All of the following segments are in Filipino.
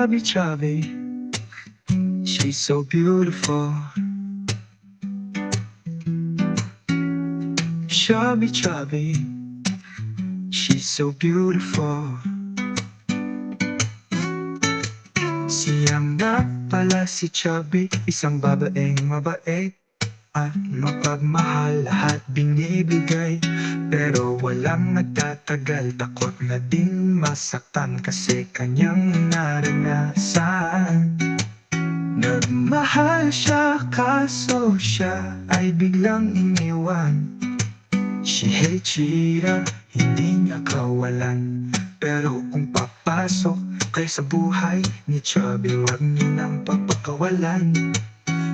chubby, chubby. She's so beautiful. Chubby, chubby. She's so beautiful. Siyang nga pala si Chubby, isang babaeng mabait at mapagmahal, lahat binibigay. Pero walang nagtatagal, takot na din masaktan kasi kanyang naranasan. Nagmahal siya kaso siya ay biglang iniwan. She hates cheater, hindi niya kawalan. Pero kung papasok kayo sa buhay ni Chubby, wag niyo nang papakawalan.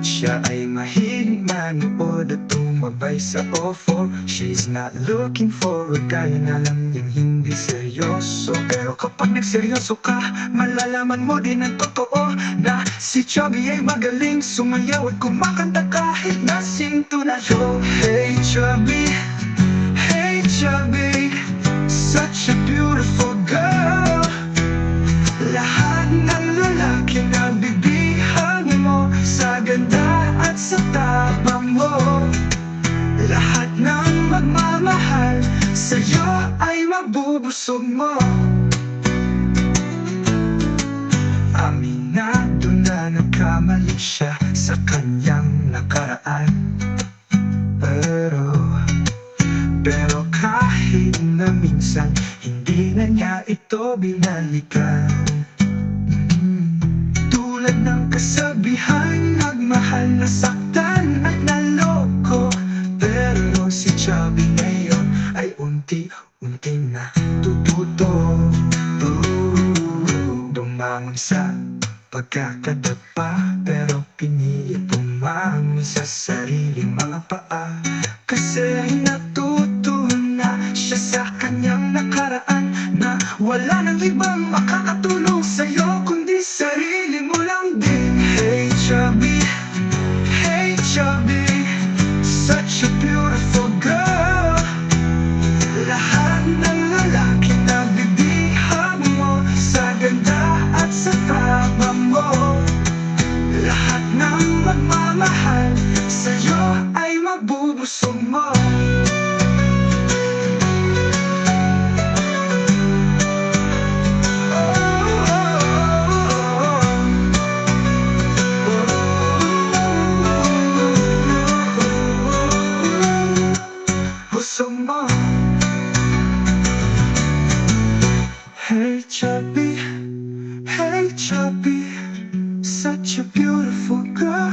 Siya ay mahilig manood at tumabay sa ofo. She's not looking for a guy na alam niyang hindi seryoso. Pero kapag nagseryoso ka, malalaman mo din ang totoo na si Chubby ay magaling sumayaw at kumakanta kahit nasinto na siya. Hey Chubby, hey Chubby, such a beautiful girl. Lahat ng lalaki na bibihag mo sa ganda at sa tapang mo. Lahat ng magmamahal sa'yo ay mabubusog mo. Aminado na nagkamali siya sa kanyang nakaraan. Pero kahit na minsan hindi na niya ito binalikan. Tulad ng kasabihan, nagmahal, nasaktan at naloko. Pero si Chubby ngayon ay unti-unti na tututo. Dumangon sa pagkakadapa, pero pinilit bumangon sa sariling mga paa. Kasi natuto na siya sa kanyang nakaraan, na wala nang ibang makakatulong sa'yo kundi sarili mo lang din. Hey Chubby, hey Chubby, such a beautiful girl. Lahat ng lalaki na bibihag mo sa ganda at sa tama mo. Lahat ng magmamahal sa'yo ay mabubusog mo. Hey Chubby, hey Chubby, such a beautiful girl.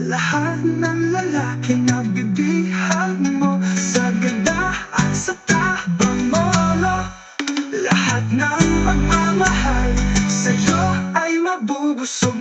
Lahat ng lalaki na bibihag mo sa ganda at sa tabang mo. Lahat ng pagmamahal sa'yo ay mabubusog